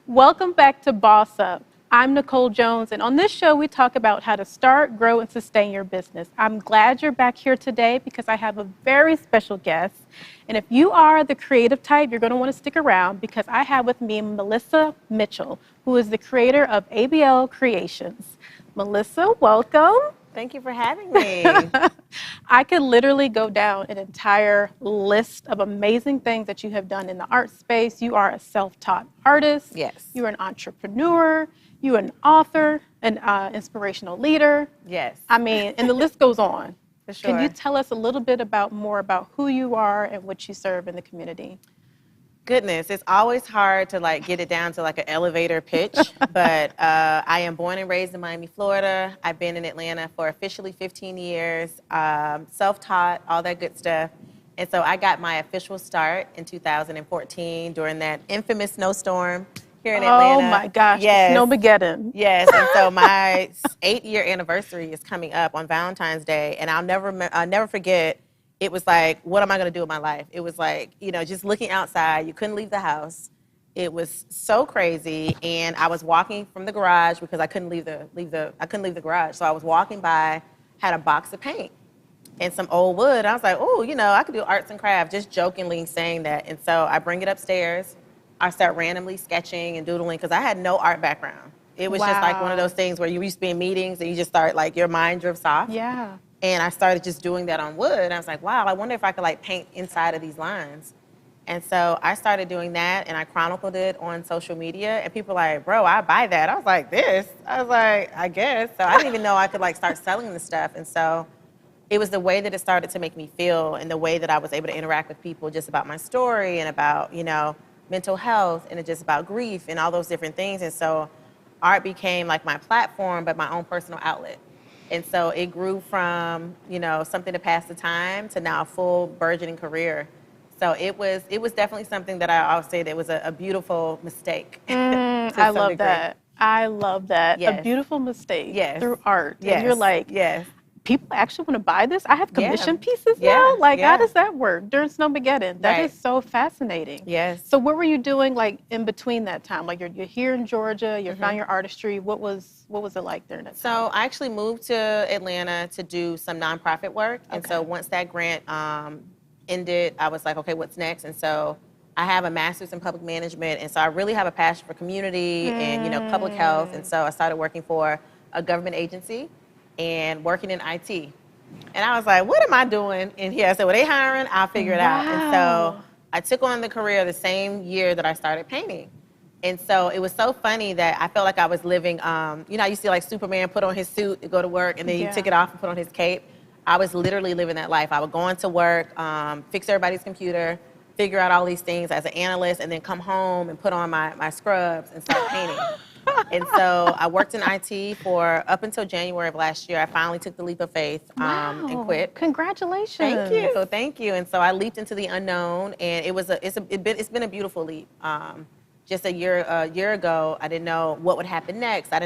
Welcome back to Boss Up. I'm Nicole Jones, and on this show, we talk about how to start, grow, and sustain your business. I'm glad you're back here today because I have a very special guest. And if you are the creative type, you're going to want to stick around because I have with me Melissa Mitchell, who is the creator of ABL Creations. Melissa, welcome. Thank you for having me. I could literally go down an entire list of amazing things that you have done in the art space. You are a self-taught artist. Yes. You're an entrepreneur. You're an author, an inspirational leader. Yes. I mean, and the list goes on. For sure. Can you tell us a little bit more about who you are and what you serve in the community? Goodness, it's always hard to get it down to an elevator pitch, but I am born and raised in Miami, Florida. I've been in Atlanta for officially 15 years, self-taught, all that good stuff. And so I got my official start in 2014 during that infamous snowstorm here in Atlanta. Oh my gosh, yes. Snowmageddon. Yes, and so my 8-year anniversary is coming up on Valentine's Day, and I'll never forget. It was like, what am I going to do with my life? It was like, just looking outside. You couldn't leave the house. It was so crazy, and I was walking from the garage because I couldn't leave the garage. So I was walking by, had a box of paint and some old wood. I was like, oh, I could do arts and crafts, just jokingly saying that. And so I bring it upstairs. I start randomly sketching and doodling because I had no art background. It was just like one of those things where you used to be in meetings and you just start your mind drifts off. Yeah. And I started just doing that on wood. And I was like, wow, I wonder if I could paint inside of these lines. And so I started doing that, and I chronicled it on social media. And people were like, bro, I buy that. I was like, this? I was like, I guess. So I didn't even know I could start selling the stuff. And so it was the way that it started to make me feel and the way that I was able to interact with people just about my story and about, mental health and just about grief and all those different things. And so art became my platform, but my own personal outlet. And so it grew from, something to pass the time to now a full burgeoning career. So it was definitely something that I'll say that was a beautiful mistake. I love that. I love that. Yes. A beautiful mistake through Yes. art. Yes. And you're like, yes. people actually want to buy this? I have commission pieces Yeah. now? Yeah. How does that work during Snowmageddon? That Right. is so fascinating. Yes. So what were you doing in between that time? You're here in Georgia, you found your artistry. What was it like during that time? So I actually moved to Atlanta to do some nonprofit work. And so once that grant ended, I was like, okay, what's next? And so I have a master's in public management. And so I really have a passion for community and, public health. And so I started working for a government agency and working in IT. And I was like, what am I doing in here? I said, well, they hiring? I'll figure it out. And so I took on the career the same year that I started painting. And so it was so funny that I felt like I was living, I used to see Superman put on his suit to go to work and then he took it off and put on his cape. I was literally living that life. I would go into work, fix everybody's computer, figure out all these things as an analyst, and then come home and put on my scrubs and start painting. And so I worked in IT for up until January of last year. I finally took the leap of faith and quit. Congratulations. Thank you. And so I leaped into the unknown, and it's been a beautiful leap. Just a year ago, I didn't know what would happen next. I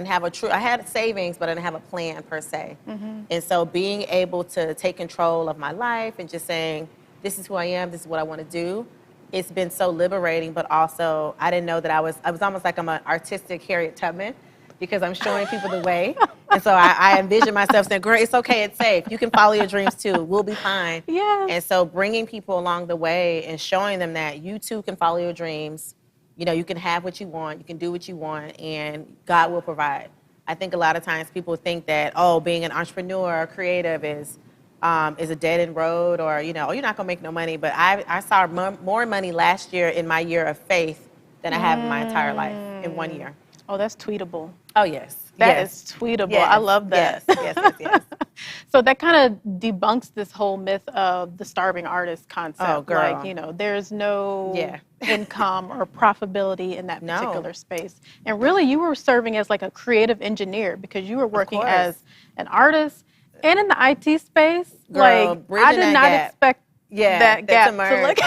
had savings, but I didn't have a plan per se. Mm-hmm. And so being able to take control of my life and just saying, this is who I am, this is what I want to do, it's been so liberating, but also I didn't know that I was almost like I'm an artistic Harriet Tubman because I'm showing people the way. And so I envision myself saying, girl, it's okay, it's safe. You can follow your dreams too. We'll be fine. Yes. And so bringing people along the way and showing them that you too can follow your dreams. You can have what you want, you can do what you want, and God will provide. I think a lot of times people think that, being an entrepreneur or creative is a dead-end road, or, you're not going to make no money. But I saw more money last year in my year of faith than I have in my entire life in 1 year. Oh, that's tweetable. Oh, yes. That Yes. is tweetable. Yes. I love that. Yes. So that kind of debunks this whole myth of the starving artist concept. Oh, Like, girl. there's no Yeah. income or profitability in that No. particular space. And really, you were serving as like a creative engineer because you were working course. as an artist and in the IT space. Girl, like, I bridging did that not gap. expect Yeah, that that's gap to look.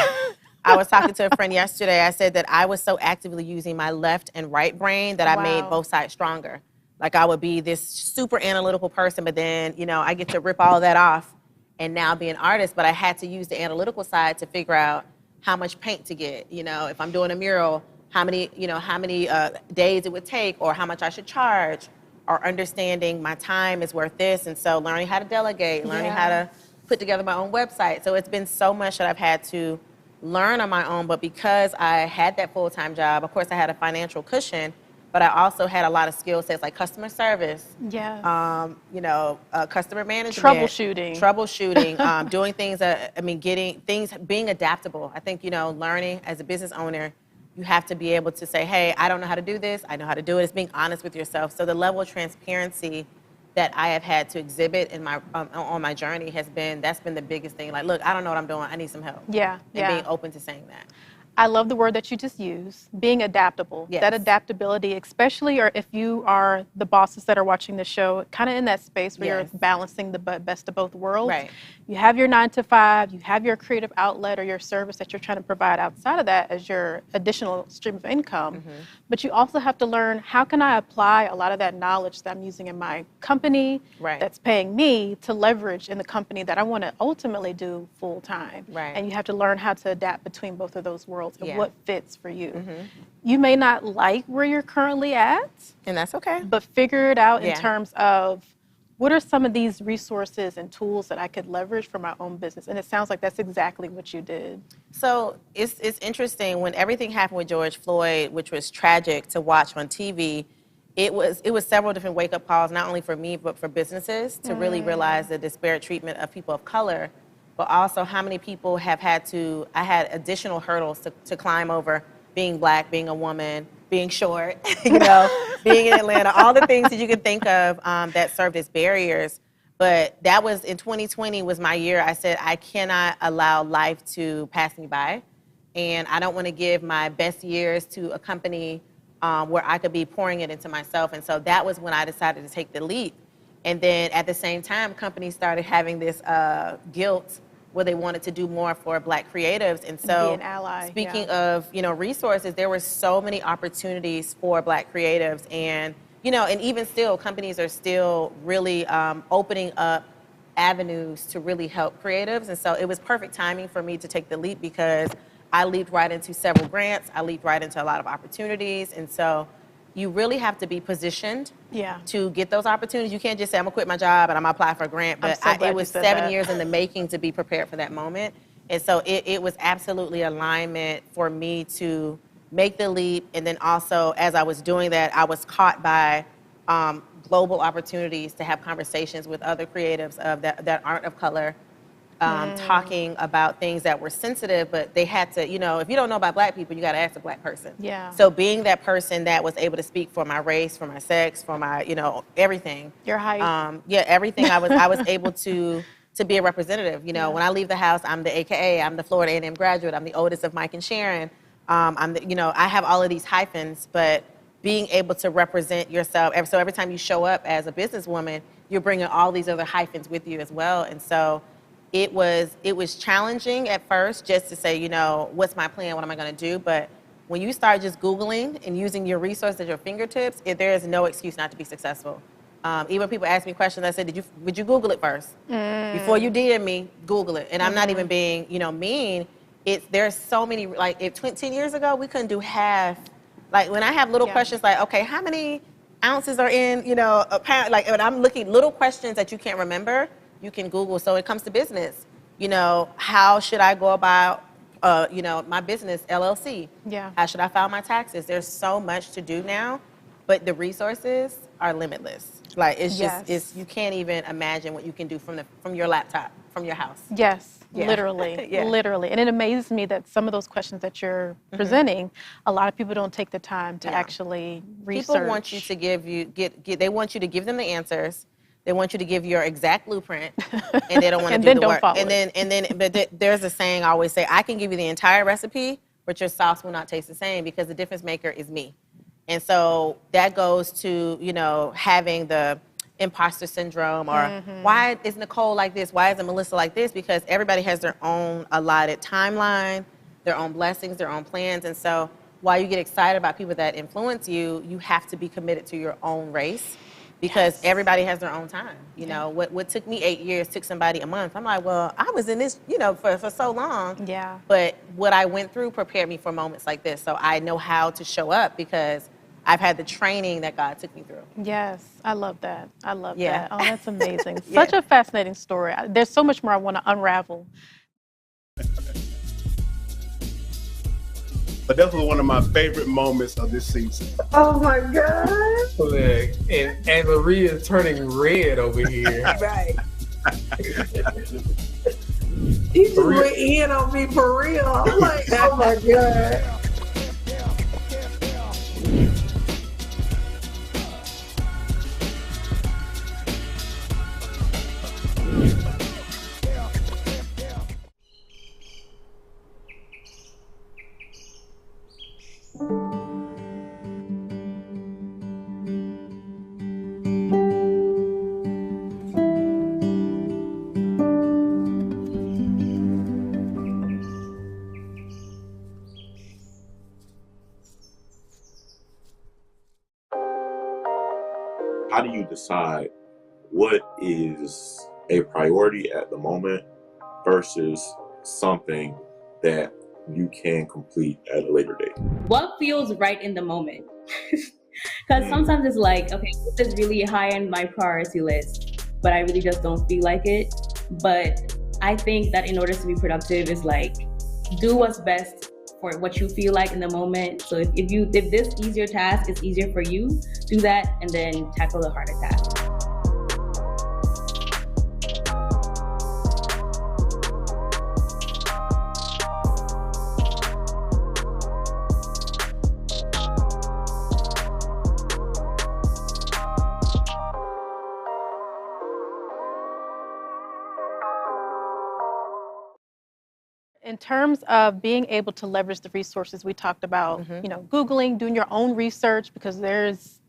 I was talking to a friend yesterday. I said that I was so actively using my left and right brain that I made Wow. both sides stronger. Like I would be this super analytical person, but then, I get to rip all of that off and now be an artist. But I had to use the analytical side to figure out how much paint to get. If I'm doing a mural, how many days it would take or how much I should charge, or understanding my time is worth this. And so learning how to delegate, learning how to put together my own website. So it's been so much that I've had to learn on my own, but because I had that full-time job, of course I had a financial cushion, but I also had a lot of skill sets like customer service, Yes. customer management, Troubleshooting. doing things, getting things, being adaptable. I think, learning as a business owner, you have to be able to say, hey, I don't know how to do this. I know how to do it. It's being honest with yourself. So the level of transparency that I have had to exhibit in my on my journey that's been the biggest thing. Like, look, I don't know what I'm doing. I need some help. Yeah. And being open to saying that. I love the word that you just used, being adaptable. Yes. That adaptability, especially or if you are the bosses that are watching the show, kind of in that space where Yes. you're balancing the best of both worlds. Right. You have your 9 to 5, you have your creative outlet or your service that you're trying to provide outside of that as your additional stream of income. Mm-hmm. But you also have to learn, how can I apply a lot of that knowledge that I'm using in my company Right. that's paying me to leverage in the company that I want to ultimately do full time. Right. And you have to learn how to adapt between both of those worlds and Yeah. what fits for you. Mm-hmm. You may not like where you're currently at, And that's okay. but figure it out in Yeah. terms of what are some of these resources and tools that I could leverage for my own business. And it sounds like that's exactly what you did. So it's interesting when everything happened with George Floyd, which was tragic to watch on TV. It was several different wake-up calls, not only for me but for businesses, to really realize the disparate treatment of people of color, but also how many people I had additional hurdles to climb over, being Black, being a woman, being short, being in Atlanta, all the things that you could think of that served as barriers. But that was in 2020 was my year. I said, I cannot allow life to pass me by. And I don't want to give my best years to a company where I could be pouring it into myself. And so that was when I decided to take the leap. And then at the same time, companies started having this guilt where they wanted to do more for Black creatives. And so Be an ally, speaking of, resources, there were so many opportunities for Black creatives. And, and even still, companies are still really opening up avenues to really help creatives. And so it was perfect timing for me to take the leap because I leaped right into several grants. I leaped right into a lot of opportunities. And so you really have to be positioned to get those opportunities. You can't just say, I'm gonna quit my job and I'm gonna apply for a grant. But it was 7 years in the making to be prepared for that moment. And so it was absolutely alignment for me to make the leap. And then also, as I was doing that, I was caught by global opportunities to have conversations with other creatives that aren't of color, talking about things that were sensitive, but they had to, if you don't know about Black people, you got to ask a Black person. Yeah. So being that person that was able to speak for my race, for my sex, for my, everything. Your height. Everything. I was able to be a representative. When I leave the house, I'm the AKA, I'm the Florida A&M graduate, I'm the oldest of Mike and Sharon. I have all of these hyphens, but being able to represent yourself. So every time you show up as a businesswoman, you're bringing all these other hyphens with you as well. And so it was challenging at first just to say, what's my plan? What am I going to do? But when you start just Googling and using your resources at your fingertips, there is no excuse not to be successful. Even when people ask me questions, I said, would you Google it first? Before you DM me, Google it. And I'm not even being, mean. There's so many, like 10 years ago, we couldn't do half. Like when I have little questions like, okay, how many ounces are in, a pound? Like when I'm looking little questions that you can't remember, you can Google. So it comes to business, how should I go about, my business, LLC? Yeah. How should I file my taxes? There's so much to do now, but the resources are limitless. Like it's just, you can't even imagine what you can do from your laptop, from your house. Yes. Yeah. Literally, Yeah. literally. And it amazes me that some of those questions that you're presenting, a lot of people don't take the time to No. actually research. People want you to they want you to give them the answers. They want you to give your exact blueprint, and they don't want to And do then the don't work. follow There's a saying I always say, I can give you the entire recipe, but your sauce will not taste the same because the difference maker is me. And so that goes to, having the imposter syndrome or why is Nicole like this? Why isn't Melissa like this? Because everybody has their own allotted timeline, their own blessings, their own plans. And so while you get excited about people that influence you, you have to be committed to your own race because everybody has their own time. What took me 8 years took somebody a month. I'm like, well, I was in this, for so long. Yeah. But what I went through prepared me for moments like this. So I know how to show up because I've had the training that God took me through. Yes, I love that. I love Yeah. that. Oh, that's amazing. Yeah. Such a fascinating story. There's so much more I want to unravel. But definitely one of my favorite moments of this season. Oh my God. Look, and Maria's turning red over here. Right. He just went in on me for real. I'm like, oh my God. How do you decide what is a priority at the moment versus something that you can complete at a later date? What feels right in the moment? Because sometimes it's like, okay, this is really high on my priority list, but I really just don't feel like it. But I think that in order to be productive is like, do what's best for what you feel like in the moment. So if this easier task is easier for you, do that and then tackle the harder task. In terms of being able to leverage the resources we talked about, Googling, doing your own research, because there is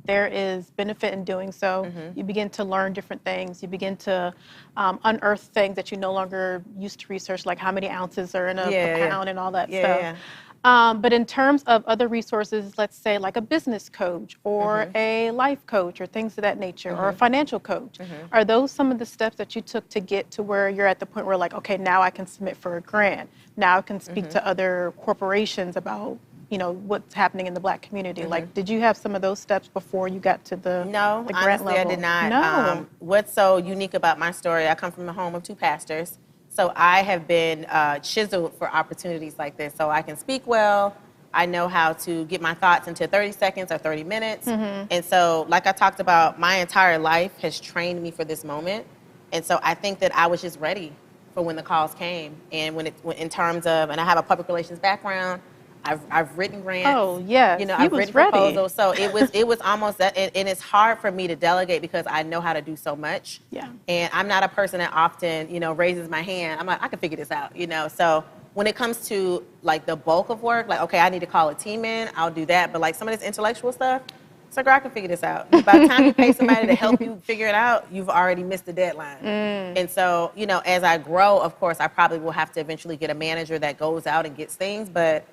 benefit in doing so. You begin to learn different things. You begin to unearth things that you no longer used to research, like how many ounces are in a pound and all that stuff. But in terms of other resources, let's say like a business coach or a life coach or things of that nature, or a financial coach, are those some of the steps that you took to get to where you're at the point where like, okay, now I can submit for a grant. Now I can speak to other corporations about, what's happening in the Black community. Like, did you have some of those steps before you got to the grant honestly, level? I did not. No. What's so unique about my story, I come from the home of two pastors. So I have been chiseled for opportunities like this. So I can speak well. I know how to get my thoughts into 30 seconds or 30 minutes. And so, like I talked about, my entire life has trained me for this moment. And so I think that I was just ready for when the calls came. And in terms of, and I have a public relations background, I've written grants. Oh, yes. I've written proposals. So it was almost that, and it's hard for me to delegate because I know how to do so much. Yeah. And I'm not a person that often, raises my hand. I'm like, I can figure this out, So when it comes to like the bulk of work, like, okay, I need to call a team in, I'll do that. But like some of this intellectual stuff, it's like, girl, I can figure this out. By the time you pay somebody to help you figure it out, you've already missed the deadline. And so, as I grow, of course, I probably will have to eventually get a manager that goes out and gets things. But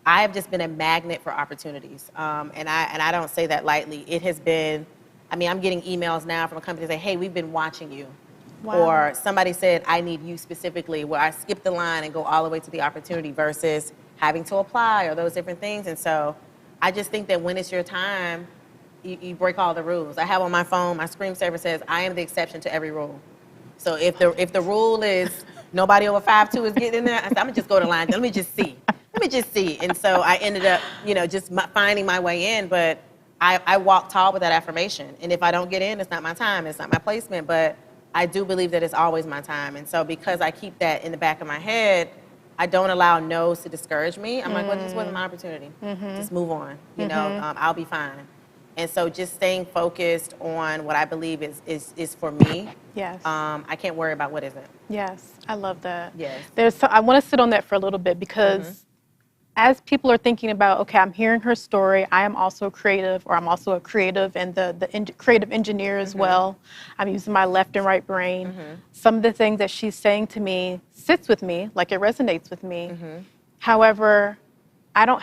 I have just been a magnet for opportunities. And I don't say that lightly. It has been, I'm getting emails now from a company that say, hey, we've been watching you. Wow. Or somebody said, I need you specifically, where I skip the line and go all the way to the opportunity versus having to apply or those different things. And so I just think that when it's your time, you break all the rules. I have on my phone, my screensaver says, I am the exception to every rule. So if the rule is nobody over 5'2" is getting in there, I said, I'm gonna just go to line, let me just see. And so I ended up, just finding my way in, but I walk tall with that affirmation. And if I don't get in, it's not my time, it's not my placement, but I do believe that it's always my time. And so because I keep that in the back of my head, I don't allow no's to discourage me. I'm like, well, this wasn't my opportunity. Just move on. You know, I'll be fine. And so just staying focused on what I believe is for me. Yes. I can't worry about what isn't. Yes, I love that. Yes. I want to sit on that for a little bit because as people are thinking about, okay, I'm hearing her story, I am also creative, or I'm also a creative and the creative engineer as well. I'm using my left and right brain. Some of the things that she's saying to me sits with me, like it resonates with me. However, I don't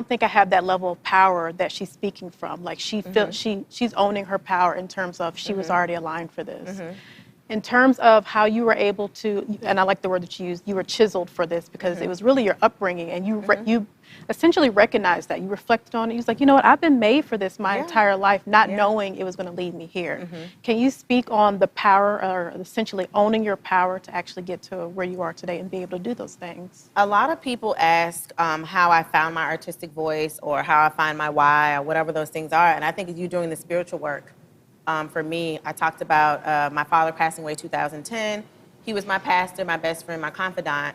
think I have that level of power that she's speaking from. Like she's owning her power in terms of she was already aligned for this. In terms of how you were able to, and I like the word that you used, you were chiseled for this because it was really your upbringing, and you essentially recognized that. You reflected on it. You was like, you know what, I've been made for this my entire life, not knowing it was going to lead me here. Can you speak on the power, or essentially owning your power to actually get to where you are today and be able to do those things? A lot of people ask how I found my artistic voice or how I find my why or whatever those things are. And I think you doing the spiritual work. For me, I talked about my father passing away 2010. He was my pastor, my best friend, my confidant.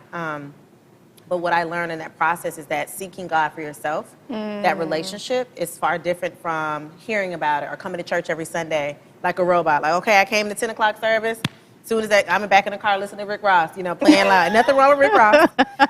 But what I learned in that process is that seeking God for yourself, that relationship is far different from hearing about it or coming to church every Sunday like a robot. Like, okay, I came to 10 o'clock service. As soon as that, I'm back in the car listening to Rick Ross, you know, playing loud. Nothing wrong with Rick Ross.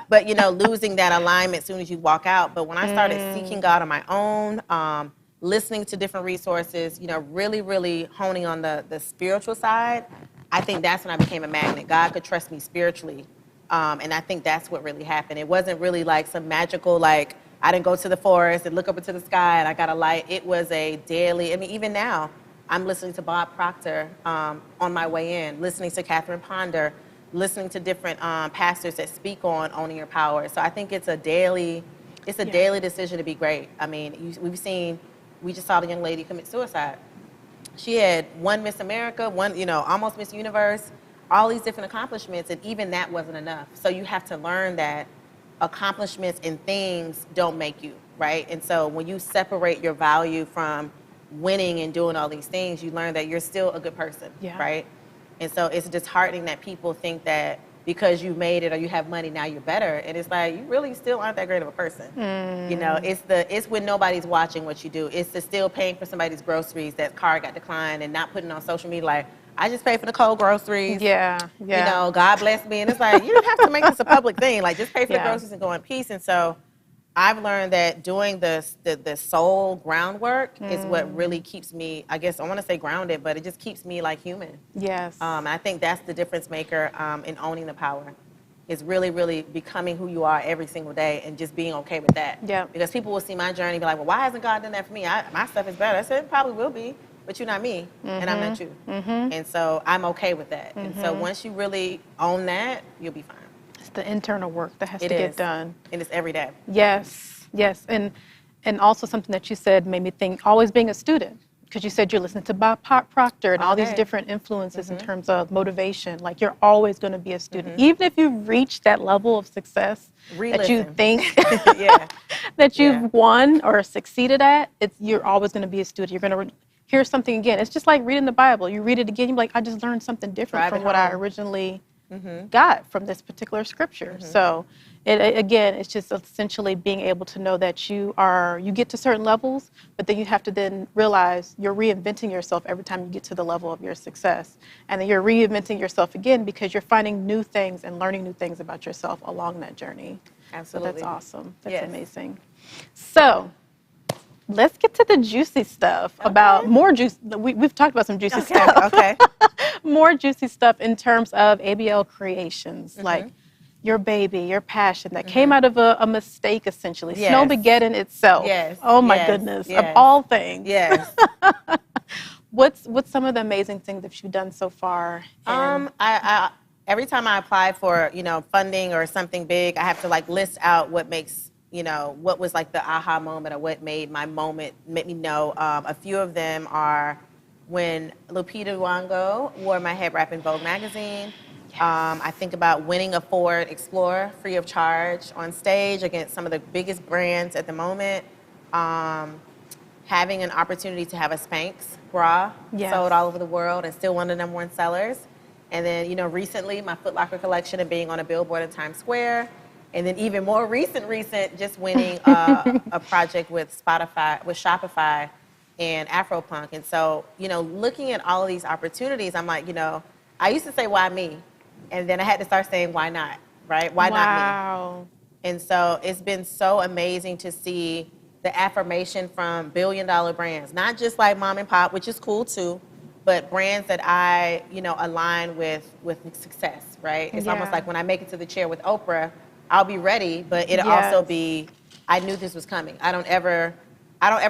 But, you know, losing that alignment as soon as you walk out. But when I started seeking God on my own, listening to different resources, you know, really, really honing on the spiritual side, I think that's when I became a magnet. God could trust me spiritually. And I think that's what really happened. It wasn't really like some magical, like, I didn't go to the forest and look up into the sky and I got a light. It was a daily, I mean, even now, I'm listening to Bob Proctor on my way in, listening to Catherine Ponder, listening to different pastors that speak on owning your power. So I think it's a daily decision to be great. I mean, we just saw the young lady commit suicide. She had one Miss America, one, you know, almost Miss Universe, all these different accomplishments, and even that wasn't enough. So you have to learn that accomplishments and things don't make you, right? And so when you separate your value from winning and doing all these things, you learn that you're still a good person, right? And so it's disheartening that people think that because you made it or you have money, now you're better. And it's like, you really still aren't that great of a person. You know, it's when nobody's watching what you do. It's the still paying for somebody's groceries, that card got declined, and not putting on social media like, I just paid for the cold groceries. Yeah. You know, God bless me. And it's like, you don't have to make this a public thing. Like, just pay for the groceries and go in peace. And so I've learned that doing the soul groundwork is what really keeps me, I guess I want to say grounded, but it just keeps me like human. Yes. I think that's the difference maker in owning the power. Is really, really becoming who you are every single day and just being okay with that. Yeah. Because people will see my journey and be like, well, why hasn't God done that for me? My stuff is better. I said, it probably will be, but you're not me, and I'm not you. And so I'm okay with that. And so once you really own that, you'll be fine. It's the internal work that has to get done. And it's every day. Yes, yes. And also something that you said made me think, always being a student. Because you said you're listening to Bob Proctor and all these different influences in terms of motivation. Like, you're always going to be a student. Even if you've reached that level of success that you think that you've won or succeeded at, you're always going to be a student. You're going to hear something again. It's just like reading the Bible. You read it again, you're like, I just learned something different from what I originally got from this particular scripture. So it's just essentially being able to know that you get to certain levels, but then you have to then realize you're reinventing yourself every time you get to the level of your success. And then you're reinventing yourself again because you're finding new things and learning new things about yourself along that journey. Absolutely. So that's awesome. That's amazing. So let's get to the juicy stuff about more juice. We've talked about some juicy stuff. Okay. More juicy stuff in terms of ABL Creations, like your baby, your passion that came out of a mistake, essentially. Snowmageddon itself. Yes. Oh my goodness. Of all things. Yes. What's some of the amazing things that you've done so far? I every time I apply for, you know, funding or something big, I have to like list out what makes, you know, what was like the aha moment or what made me know. A few of them are when Lupita Nyong'o wore my head wrap in Vogue magazine. I think about winning a Ford Explorer free of charge on stage against some of the biggest brands at the moment. having an opportunity to have a Spanx bra Yes. sold all over the world and still one of the #1 sellers. And then, recently my Foot Locker collection and being on a billboard in Times Square. And then even more recent, just winning a project with Shopify and Afropunk. And so, looking at all of these opportunities, I'm like, I used to say, why me? And then I had to start saying, why not, right? Why not me? Wow. And so it's been so amazing to see the affirmation from billion-dollar brands, not just like mom and pop, which is cool too, but brands that I, align with success, right? It's almost Yeah. like when I make it to the chair with Oprah, I'll be ready, but it'll Yes. also be, I knew this was coming. I don't ever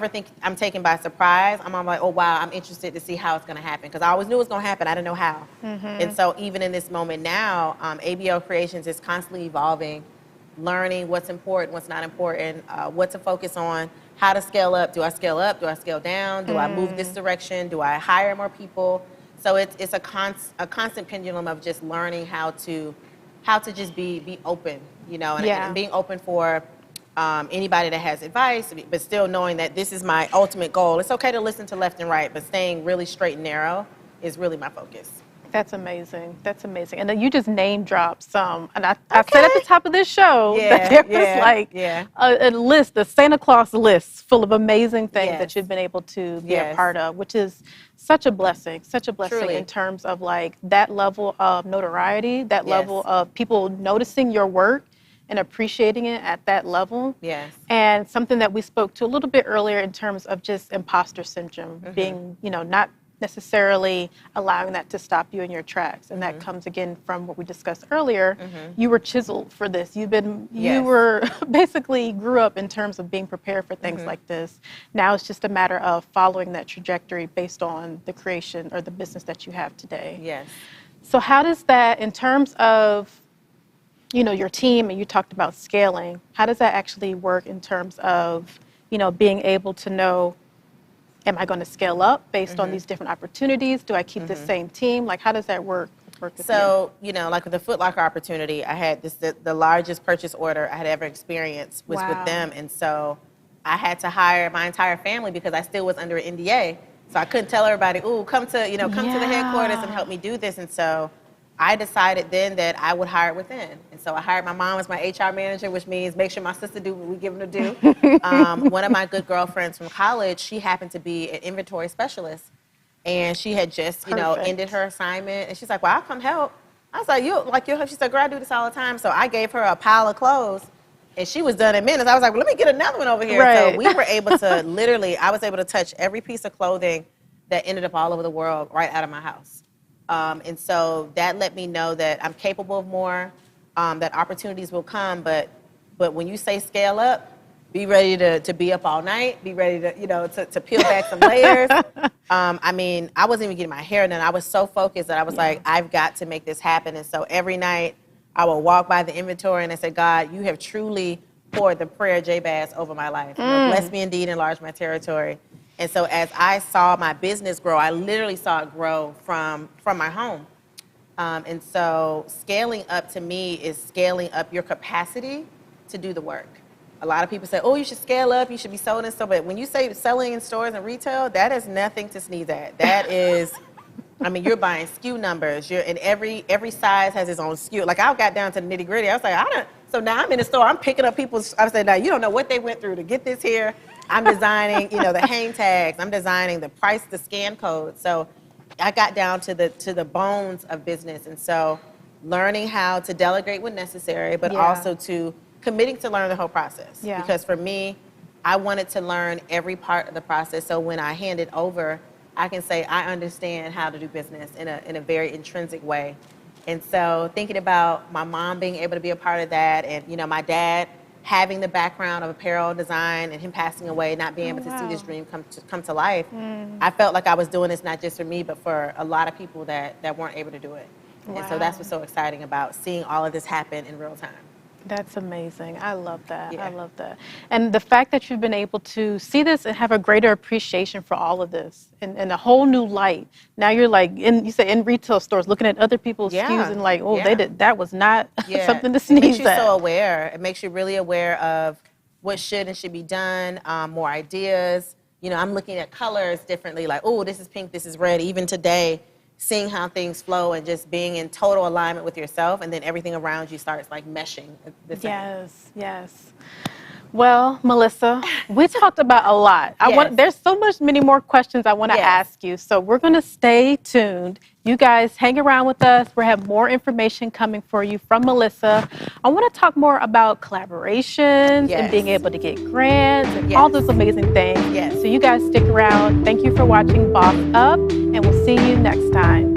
think I'm taken by surprise. I'm like, oh wow, I'm interested to see how it's gonna happen. Because I always knew it was gonna happen, I didn't know how. And so even in this moment now, ABL Creations is constantly evolving, learning what's important, what's not important, what to focus on, how to scale up. Do I scale up? Do I scale down? Do I move this direction? Do I hire more people? So it's a constant pendulum of just learning how to just be open, and being open for anybody that has advice, but still knowing that this is my ultimate goal. It's okay to listen to left and right, but staying really straight and narrow is really my focus. That's amazing. That's amazing. And then you just name dropped some. And I said at the top of this show that there was a list, a Santa Claus list full of amazing things that you've been able to be a part of, which is such a blessing Truly. in terms of like that level of notoriety, that level of people noticing your work and appreciating it at that level. Yes. And something that we spoke to a little bit earlier in terms of just imposter syndrome, being, not necessarily allowing that to stop you in your tracks. And that comes again from what we discussed earlier. You were chiseled for this. You were basically grew up in terms of being prepared for things like this. Now it's just a matter of following that trajectory based on the creation or the business that you have today. Yes. So how does that, in terms of, your team, and you talked about scaling, how does that actually work in terms of, being able to know, am I going to scale up based on these different opportunities? Do I keep the same team? Like, how does that work with So, like with the Foot Locker opportunity, I had the largest purchase order I had ever experienced was with them. And so I had to hire my entire family because I still was under an NDA. So I couldn't tell everybody, ooh, come to the headquarters and help me do this. And so I decided then that I would hire within. And so I hired my mom as my HR manager, which means make sure my sister do what we give them to do. One of my good girlfriends from college, she happened to be an inventory specialist. And she had just, ended her assignment. And she's like, well, I'll come help. I was like, you'll help? She said, girl, I do this all the time. So I gave her a pile of clothes. And she was done in minutes. I was like, well, let me get another one over here. Right. So we were able to I was able to touch every piece of clothing that ended up all over the world right out of my house. And so that let me know that I'm capable of more, that opportunities will come. But when you say scale up, be ready to be up all night, be ready to, to peel back some layers. I wasn't even getting my hair done. I was so focused that I was like, I've got to make this happen. And so every night I would walk by the inventory and I said, God, you have truly poured the prayer Jabez over my life. Bless me indeed, enlarge my territory. And so as I saw my business grow, I literally saw it grow from my home. And so scaling up to me is scaling up your capacity to do the work. A lot of people say, oh, you should scale up, you should be sold in store. But when you say selling in stores and retail, that is nothing to sneeze at. That is, you're buying SKU numbers. And every size has its own SKU. Like I got down to the nitty gritty. I was like, so now I'm in the store, I'm picking up people's, I said, now you don't know what they went through to get this here. I'm designing, the hang tags. I'm designing the price, the scan code. So I got down to the bones of business. And so learning how to delegate when necessary, but also to committing to learn the whole process. Yeah. Because for me, I wanted to learn every part of the process. So when I hand it over, I can say I understand how to do business in a very intrinsic way. And so thinking about my mom being able to be a part of that, and my dad having the background of apparel design and him passing away, not being able to see this dream come to life, I felt like I was doing this not just for me, but for a lot of people that weren't able to do it. And so that's what's so exciting about seeing all of this happen in real time. That's amazing. I love that. Yeah. I love that. And the fact that you've been able to see this and have a greater appreciation for all of this in a whole new light. Now you're like, you say in retail stores, looking at other people's SKUs and like, that was not something to sneeze at. It makes you so aware. It makes you really aware of what should and should be done, more ideas, I'm looking at colors differently, like, oh, this is pink, this is red. Even today, seeing how things flow and just being in total alignment with yourself, and then everything around you starts like meshing the same. Yes, yes. Well, Melissa, we talked about a lot. Yes. There's so many more questions I want to Yes. ask you. So we're going to stay tuned. You guys hang around with us. We'll have more information coming for you from Melissa. I want to talk more about collaborations Yes. and being able to get grants and Yes. all those amazing things. Yes. So you guys stick around. Thank you for watching Boss Up, and we'll see you next time.